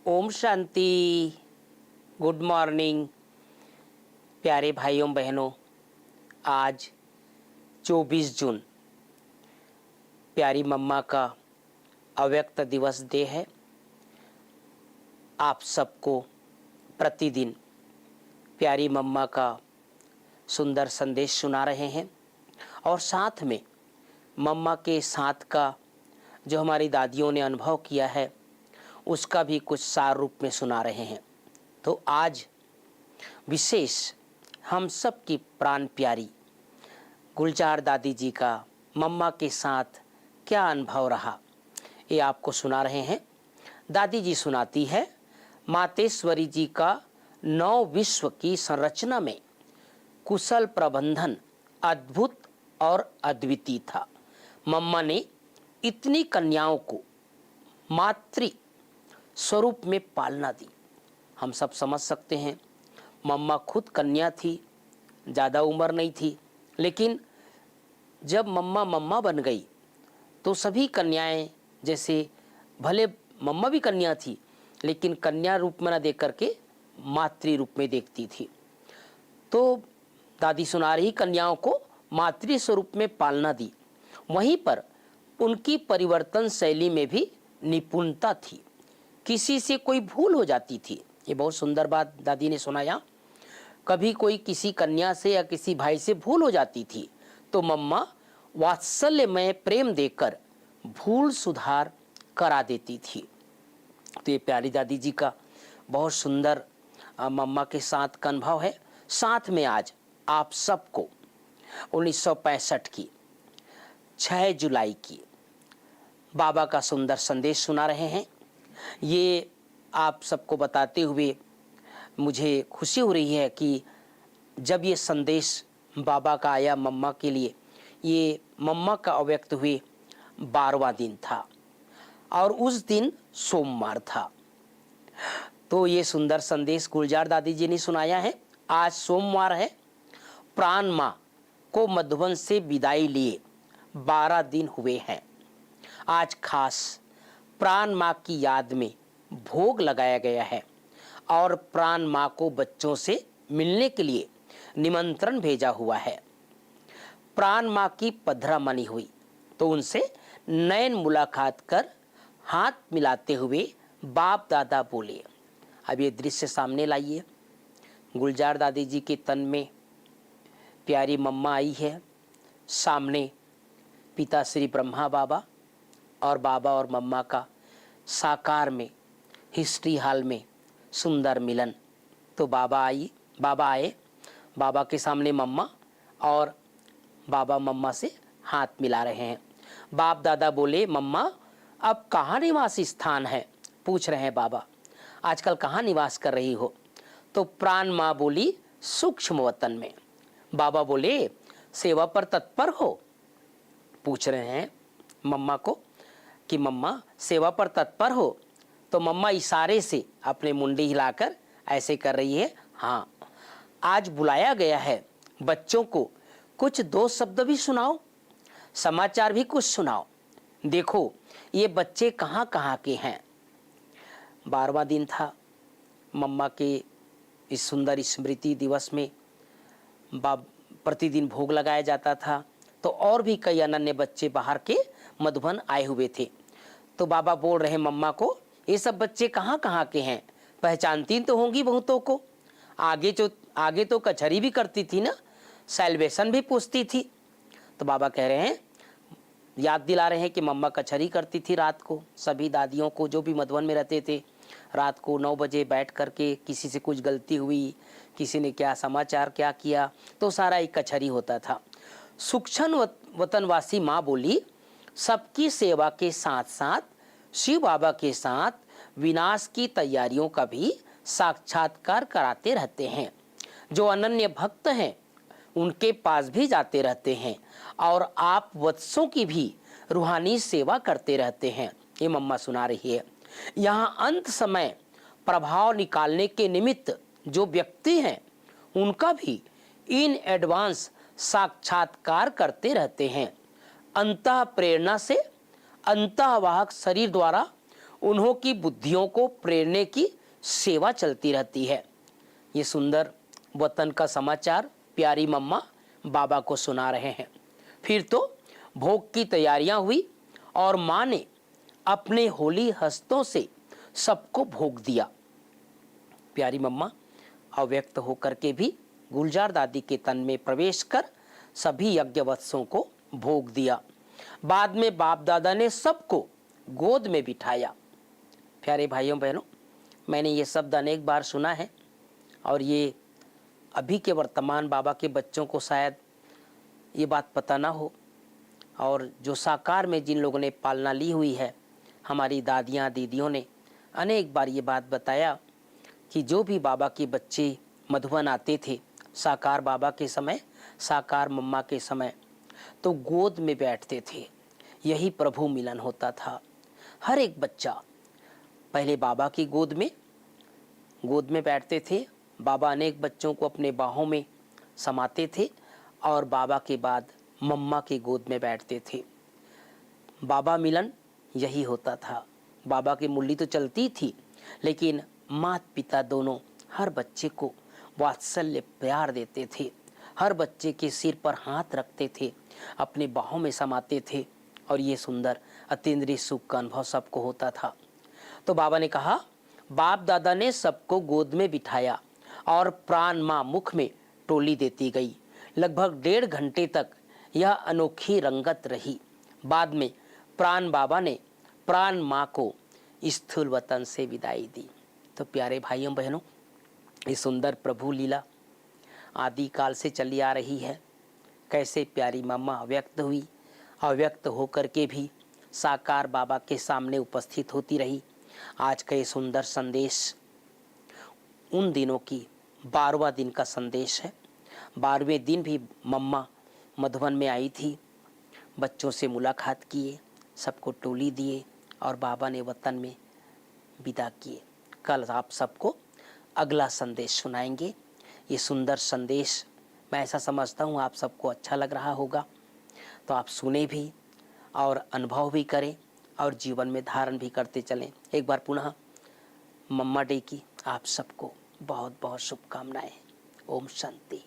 Om Shanti. Good morning प्यारे भाइयों बहनों। आज 24 जून प्यारी मम्मा का अव्यक्त दिवस डे है। आप सबको प्रतिदिन प्यारी मम्मा का सुंदर संदेश सुना रहे हैं और साथ में मम्मा के साथ का जो हमारी दादियों ने अनुभव किया है उसका भी कुछ सार रूप में सुना रहे हैं। तो आज विशेष हम सब की प्राण प्यारी गुलजार दादी जी का मम्मा के साथ क्या अनुभव रहा ये आपको सुना रहे हैं। दादी जी सुनाती है, मातेश्वरी जी का 9 विश्व की संरचना में कुशल प्रबंधन अद्भुत और अद्वितीय था। मम्मा ने इतनी कन्याओं को मातृ स्वरूप में पालना दी। हम सब समझ सकते हैं, मम्मा खुद कन्या थी, ज़्यादा उम्र नहीं थी, लेकिन जब मम्मा मम्मा बन गई तो सभी कन्याएं, जैसे भले मम्मा भी कन्या थी लेकिन कन्या रूप में न देख करके मातृ रूप में देखती थी। तो दादी सुना रही, कन्याओं को मातृ स्वरूप में पालना दी। वहीं पर उनकी परिवर्तन शैली में भी निपुणता थी। किसी से कोई भूल हो जाती थी, ये बहुत सुंदर बात दादी ने सुनाया। कभी कोई किसी कन्या से या किसी भाई से भूल हो जाती थी तो मम्मा वात्सल्यमय प्रेम देकर भूल सुधार करा देती थी। तो ये प्यारी दादी जी का बहुत सुंदर मम्मा के साथ का अनुभव है। साथ में आज आप सबको 1965 की 6 जुलाई की बाबा का सुंदर संदेश सुना रहे हैं। ये आप सबको बताते हुए मुझे खुशी हो रही है कि जब ये संदेश बाबा का आया मम्मा के लिए, ये मम्मा का अव्यक्त हुए 12वां दिन था और उस दिन सोमवार था। तो ये सुंदर संदेश गुलजार दादी जी ने सुनाया है। आज सोमवार है। प्राण माँ को मधुबन से विदाई लिए 12 दिन हुए हैं। आज खास प्राण माँ की याद में भोग लगाया गया है और प्राण माँ को बच्चों से मिलने के लिए निमंत्रण भेजा हुआ है। प्राण माँ की पधरामनी हुई तो उनसे नयन मुलाकात कर हाथ मिलाते हुए बाप दादा बोले। अब ये दृश्य सामने लाइए। गुलजार दादी जी के तन में प्यारी मम्मा आई है, सामने पिता श्री ब्रह्मा बाबा और मम्मा का साकार में हिस्ट्री हॉल में सुंदर मिलन। तो बाबा आए, बाबा के सामने मम्मा और बाबा मम्मा से हाथ मिला रहे हैं। बाप दादा बोले, मम्मा अब कहाँ निवास स्थान है? पूछ रहे हैं बाबा, आजकल कहाँ निवास कर रही हो? तो प्राण माँ बोली, सूक्ष्म वतन में। बाबा बोले, सेवा पर तत्पर हो? पूछ रहे हैं मम्मा को कि मम्मा सेवा पर तत्पर हो? तो मम्मा इशारे से अपने मुंडी हिलाकर ऐसे कर रही है, हाँ। आज बुलाया गया है, बच्चों को कुछ 2 शब्द भी सुनाओ, समाचार भी कुछ सुनाओ। देखो ये बच्चे कहाँ कहाँ के हैं। 12वां दिन था। मम्मा के इस सुंदर स्मृति दिवस में प्रतिदिन भोग लगाया जाता था। तो और भी कई अनन्य बच्चे बाहर के मधुबन आए हुए थे। तो बाबा बोल रहे मम्मा को, ये सब बच्चे कहाँ कहाँ के हैं? पहचानती तो होंगी बहुतों को। आगे तो कचहरी भी करती थी ना, सेलिब्रेशन भी पूछती थी। तो बाबा कह रहे हैं, याद दिला रहे हैं कि मम्मा कचहरी करती थी रात को। सभी दादियों को जो भी मधुबन में रहते थे, रात को 9 बजे बैठ करके किसी से कुछ गलती हुई, किसी ने क्या समाचार क्या किया, तो सारा एक कचहरी होता था। सूक्ष्म वतनवासी माँ बोली, सबकी सेवा के साथ साथ शिव बाबा के साथ विनाश की तैयारियों का भी साक्षात्कार कराते रहते हैं। जो अनन्य भक्त हैं उनके पास भी जाते रहते हैं और आप वत्सों की भी रूहानी सेवा करते रहते हैं। ये मम्मा सुना रही है। यहाँ अंत समय प्रभाव निकालने के निमित्त जो व्यक्ति हैं उनका भी इन एडवांस साक्षात्कार करते रहते हैं। अंतः प्रेरणा से अंतःवाहक शरीर द्वारा उन्हों की बुद्धियों को प्रेरने की सेवा चलती रहती है। ये सुंदर वतन का समाचार प्यारी मम्मा बाबा को सुना रहे हैं। फिर तो भोग की तैयारियां हुई और माँ ने अपने होली हस्तों से सबको भोग दिया। प्यारी मम्मा अव्यक्त होकर के भी गुलजार दादी के तन में प्रवेश कर सभी यज्ञवत्सों को भोग दिया। बाद में बाप दादा ने सबको गोद में बिठाया। प्यारे भाइयों बहनों, मैंने ये शब्द अनेक बार सुना है और ये अभी के वर्तमान बाबा के बच्चों को शायद ये बात पता ना हो, और जो साकार में जिन लोगों ने पालना ली हुई है, हमारी दादियाँ दीदियों ने अनेक बार ये बात बताया कि जो भी बाबा के बच्चे मधुबन आते थे साकार बाबा के समय, साकार मम्मा के समय, तो गोद में बैठते थे। यही प्रभु मिलन होता था। हर एक बच्चा पहले बाबा की गोद में बैठते थे। बाबा अनेक बच्चों को अपने बाहों में समाते थे और बाबा के बाद मम्मा की गोद में बैठते थे। बाबा मिलन यही होता था। बाबा की मुरली तो चलती थी, लेकिन माता पिता दोनों हर बच्चे को वात्सल्य प्यार देते थे। हर बच्चे के सिर पर हाथ रखते थे, अपने बाहों में समाते थे और ये सुंदर अतीन्द्रिय सुख का अनुभव सबको होता था। तो बाबा ने कहा, बाप दादा ने सबको गोद में बिठाया और प्राण माँ मुख में टोली देती गई। लगभग 1.5 घंटे तक यह अनोखी रंगत रही। बाद में प्राण बाबा ने प्राण माँ को स्थूल वतन से विदाई दी। तो प्यारे भाइयों बहनों, ये सुंदर प्रभु लीला आदिकाल से चली आ रही है। कैसे प्यारी मम्मा अव्यक्त हुई, अव्यक्त होकर के भी साकार बाबा के सामने उपस्थित होती रही। आज का ये सुंदर संदेश उन दिनों की 12वां दिन का संदेश है। 12वें दिन भी मम्मा मधुबन में आई थी, बच्चों से मुलाकात किए, सबको टोली दिए और बाबा ने वतन में विदा किए। कल आप सबको अगला संदेश सुनाएंगे। ये सुंदर संदेश मैं ऐसा समझता हूँ आप सबको अच्छा लग रहा होगा, तो आप सुने भी और अनुभव भी करें और जीवन में धारण भी करते चलें। एक बार पुनः मम्मा डे की आप सबको बहुत बहुत शुभकामनाएं। ओम शांति।